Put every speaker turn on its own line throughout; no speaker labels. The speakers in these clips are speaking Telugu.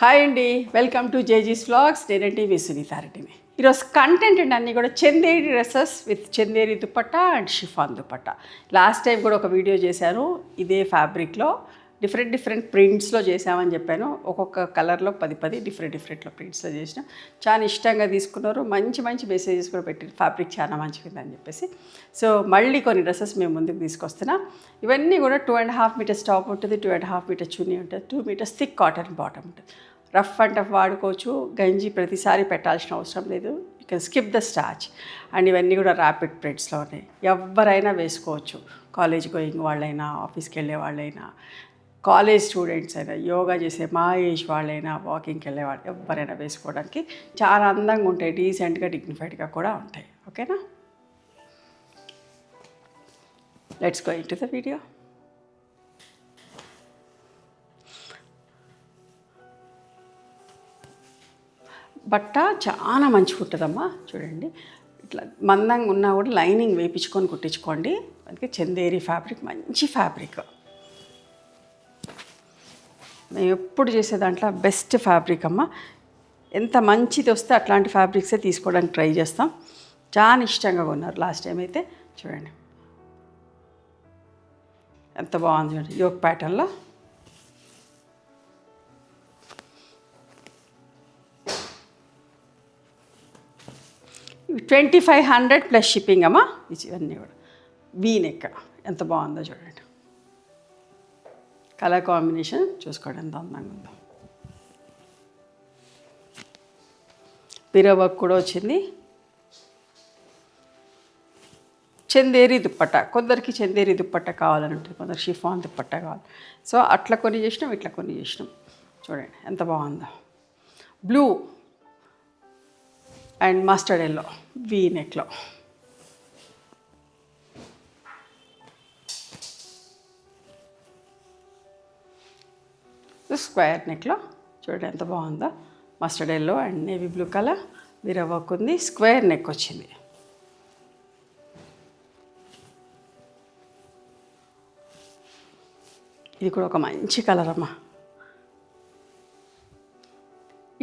హాయ్ అండి, వెల్కమ్ టు జేజీస్ వ్లాగ్స్. నేనంటే మీ సునీతారెడ్డిని. ఈరోజు కంటెంట్ అండి అన్నీ కూడా Chanderi dresses with Chanderi dupatta and chiffon dupatta. Last time కూడా ఒక వీడియో చేశాను ఇదే ఫ్యాబ్రిక్లో, డిఫరెంట్ ప్రింట్స్లో చేసామని చెప్పాను. ఒక్కొక్క కలర్లో 10 డిఫరెంట్లో ప్రింట్స్లో చేసినాం. చాలా ఇష్టంగా తీసుకున్నారు, మంచి మెసేజెస్ కూడా పెట్టారు, ఫ్యాబ్రిక్ చాలా మంచిగా చెప్పేసి. సో మళ్ళీ కొన్ని డ్రెస్సెస్ మేము ముందుకు తీసుకొస్తున్నాం. ఇవన్నీ కూడా 2.5 మీటర్స్ టాప్ ఉంటుంది, 2.5 మీటర్స్ చున్నీ ఉంటుంది, 2 మీటర్స్ థిక్ కాటన్ బాటమ్ ఉంటుంది. రఫ్ అండ్ టఫ్ వాడుకోవచ్చు. గంజి ప్రతిసారి పెట్టాల్సిన అవసరం లేదు. You can skip the starch. And ఇవన్నీ కూడా ర్యాపిడ్ ప్రింట్స్లో ఉన్నాయి. ఎవరైనా వేసుకోవచ్చు. కాలేజ్ గోయింగ్ వాళ్ళైనా, ఆఫీస్కి వెళ్ళే వాళ్ళైనా, కాలేజ్ స్టూడెంట్స్ అయినా, యోగా చేసే మా ఏజ్ వాళ్ళైనా, వాకింగ్కి వెళ్ళే వాళ్ళు ఎవరైనా వేసుకోవడానికి చాలా అందంగా ఉంటాయి, డీసెంట్గా డిగ్నిఫైడ్గా కూడా ఉంటాయి. ఓకేనా, let's go into the video. బట్ట చాలా మంచిగా ఉంటుందమ్మా. చూడండి, ఇట్లా మందంగా ఉన్నా కూడా లైనింగ్ వేయించుకొని కుట్టించుకోండి. అందుకే చందేరి ఫ్యాబ్రిక్ మంచి ఫ్యాబ్రిక్. మేము ఎప్పుడు చేసే దాంట్లో బెస్ట్ ఫ్యాబ్రిక్ అమ్మ. ఎంత మంచిది వస్తే అట్లాంటి ఫ్యాబ్రిక్సే తీసుకోవడానికి ట్రై చేస్తాం. చాలా ఇష్టంగా కొన్నారు లాస్ట్ టైం అయితే. చూడండి ఎంత బాగుంది, చూడండి యోక్ ప్యాటర్న్లో. $2500 ప్లస్ షిప్పింగ్ అమ్మా. ఇవన్నీ కూడా వీ నెక్ ఎంత బాగుందో చూడండి. కలర్ కాంబినేషన్ చూసుకోండి ఎంత అందంగా ఉందో. పిరో వర్క్ కూడా వచ్చింది. చందేరి దుప్పట్ట, కొందరికి చందేరి దుప్పట్ట కావాలని ఉంటుంది, కొందరు షిఫాన్ దుప్పట్ట కావాలి. సో అట్లా కొన్ని చేసినాం, ఇట్లా కొన్ని చేసినాం. చూడండి ఎంత బాగుందో. Blue and mustard yellow V నెక్లో. స్క్వేర్ నెక్లో చూడండి ఎంత బాగుందో. Mustard yellow and navy blue colour mirror work ఉంది. స్క్వేర్ నెక్ వచ్చింది. ఇది కూడా ఒక మంచి కలర్ అమ్మా.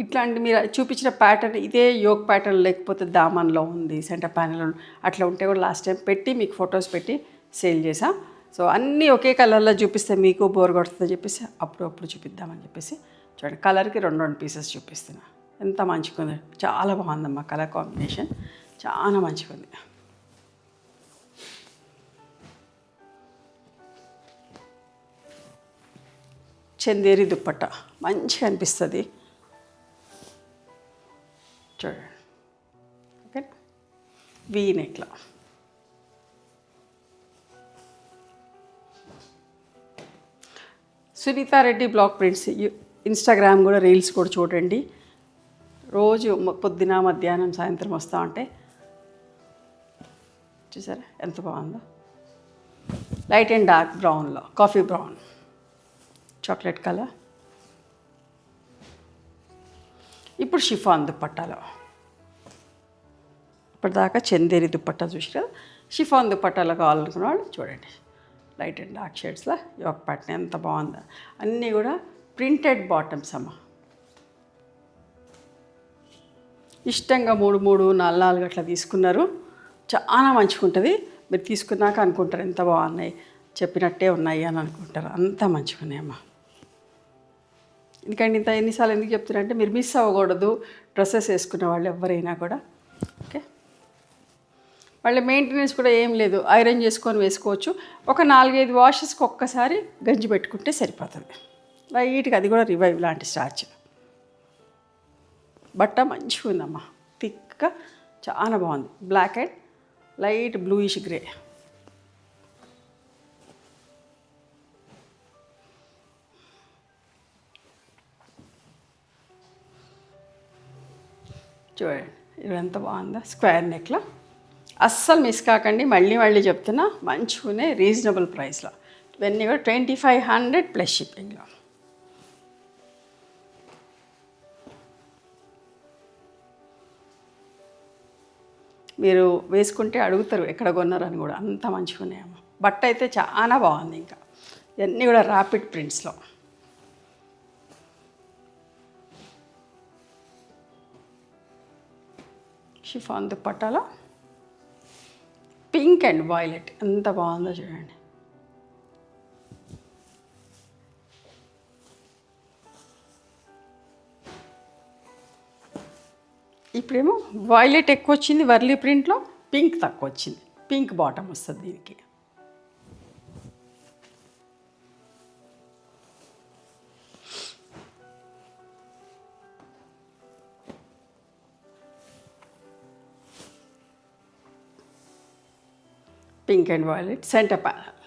ఇట్లాంటి మీరు చూపించిన ప్యాటర్న్ ఇదే యోక్ ప్యాటర్న్, లేకపోతే దామన్లో ఉంది, సెంటర్ ప్యానెల్ అట్లా ఉంటే కూడా లాస్ట్ టైం పెట్టి మీకు ఫొటోస్ పెట్టి సేల్ చేసాం. సో అన్నీ ఒకే కలర్లో చూపిస్తే మీకు బోర్ కొడుతుందని చెప్పేసి అప్పుడు చూపిద్దామని చెప్పేసి చూడండి, కలర్కి 2 పీసెస్ చూపిస్తున్నా. ఎంత మంచిగా ఉంది, చాలా బాగుందమ్మా. కలర్ కాంబినేషన్ చాలా మంచిగా ఉంది. చందేరి దుప్పట్ట మంచిగా అనిపిస్తుంది. చూడండి okay, we నెక్లో. Sunitha Reddy block prints Instagram కూడా, రీల్స్ కూడా చూడండి. రోజు పొద్దున మధ్యాహ్నం సాయంత్రం వస్తూ ఉంటాయి. చూసారా ఎంత బాగుందో. లైట్ అండ్ డార్క్ బ్రౌన్లో, కాఫీ బ్రౌన్, చాక్లెట్ కలర్. ఇప్పుడు షిఫాన్ దుప్పట్టాలో. ఇప్పటిదాకా చందేరి దుప్పట్టా చూసి కదా, షిఫాన్ దుప్పట్టాలో కావాలనుకున్న వాళ్ళు చూడండి. లైట్ అండ్ డార్క్ షేడ్స్లో యోక్ ప్యాటర్న్ ఎంత బాగుందో. అన్నీ కూడా ప్రింటెడ్ బాటమ్స్ అమ్మ. ఇష్టంగా 3 4 అట్లా తీసుకున్నారు. చాలా మంచిగా ఉంటుంది. మీరు తీసుకున్నాక అనుకుంటారు ఎంత బాగున్నాయి, చెప్పినట్టే ఉన్నాయి అని అనుకుంటారు. అంత మంచిగా ఉన్నాయమ్మా. ఎందుకంటే ఎన్నిసార్లు ఎందుకు చెప్తున్నారంటే మీరు మిస్ అవ్వకూడదు డ్రెస్సెస్ వేసుకునే వాళ్ళు ఎవరైనా కూడా. ఓకే, మళ్ళీ మెయింటెనెన్స్ కూడా ఏం లేదు, ఐరన్ చేసుకొని వేసుకోవచ్చు. ఒక 4-5 వాషెస్కి ఒక్కసారి గంజి పెట్టుకుంటే సరిపోతుంది. లైట్గా అది కూడా రివైవ్ లాంటి స్టార్చ్. బట్ట మంచిగా ఉందమ్మా, థిక్గా చాలా బాగుంది. Black and light bluish grey. చూడండి ఇది ఎంత బాగుందో. స్క్వేర్ నెక్లో అస్సలు మిస్ కాకండి. మళ్ళీ చెప్తున్నా, మంచిగానే రీజనబుల్ ప్రైస్లో. ఇవన్నీ కూడా 2500 ప్లస్ షిప్పింగ్లో. మీరు వేసుకుంటే అడుగుతారు ఎక్కడ కొన్నారని కూడా, అంత మంచిగా ఉన్నాయమ్మ. బట్ట అయితే చాలా బాగుంది. ఇంకా ఇవన్నీ కూడా ర్యాపిడ్ ప్రింట్స్లో. షిఫాన్ దుపట్టాలో పింక్ అండ్ వైలెట్ ఎంత బాగుందో చూడండి. ఇప్పుడేమో వైలెట్ ఎక్కువ వచ్చింది వర్లీ ప్రింట్లో, పింక్ తక్కువ వచ్చింది. పింక్ బాటమ్ వస్తుంది దీనికి. Pink and violet centre panel.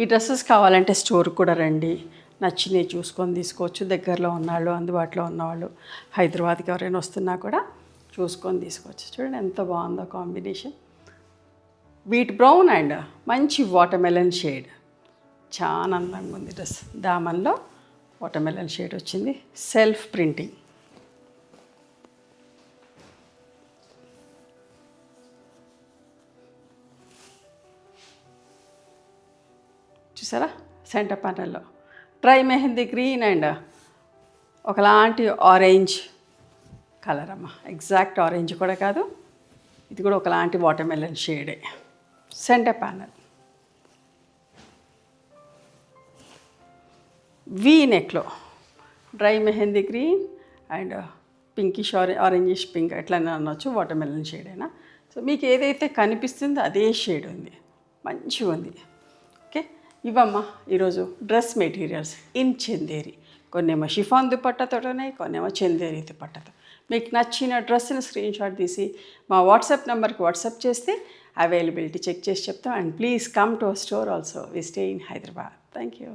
ఈ డ్రెస్సెస్ కావాలంటే స్టోర్ కూడా రండి, నచ్చినవి చూసుకొని తీసుకోవచ్చు. దగ్గరలో ఉన్నవాళ్ళు, అందుబాటులో ఉన్నవాళ్ళు, హైదరాబాద్కి ఎవరైనా వస్తున్నా కూడా చూసుకొని తీసుకోవచ్చు. చూడండి ఎంత బాగుందో కాంబినేషన్. వీట్ బ్రౌన్ అండ్ మంచి వాటర్మెలన్ షేడ్, చాలా అందంగా ఉంది డ్రెస్. దామన్లో వాటర్మెలన్ షేడ్ వచ్చింది. Self printing. చూసారా సెంటర్ ప్యానల్లో డ్రై మెహందీ గ్రీన్ అండ్ ఒకలాంటి ఆరెంజ్ కలర్ అమ్మ. ఎగ్జాక్ట్ ఆరెంజ్ కూడా కాదు, ఇది కూడా ఒకలాంటి వాటర్మెలన్ షేడే. సెంటర్ ప్యానల్ వీ నెక్లో dry mehndi green and pinkish orangish pink ఎట్లనే అనొచ్చు, వాటర్మెలన్ షేడ్ అయినా. సో మీకు ఏదైతే కనిపిస్తుందో అదే షేడ్ ఉంది, మంచిగా ఉంది. ఓకే, ఇవమ్మా ఈరోజు డ్రెస్ మెటీరియల్స్ ఇన్ చందేరి. కొన్నేమో షిఫాన్ దుపట్టాతో ఉన్నాయి, కొన్నేమో చందేరి దుపట్టాతో. మీకు నచ్చిన డ్రెస్ని స్క్రీన్ షాట్ తీసి మా వాట్సాప్ నెంబర్కి వాట్సాప్ చేస్తే అవైలబిలిటీ చెక్ చేసి చెప్తాం. And please come to our store also. We stay in Hyderabad. Thank you.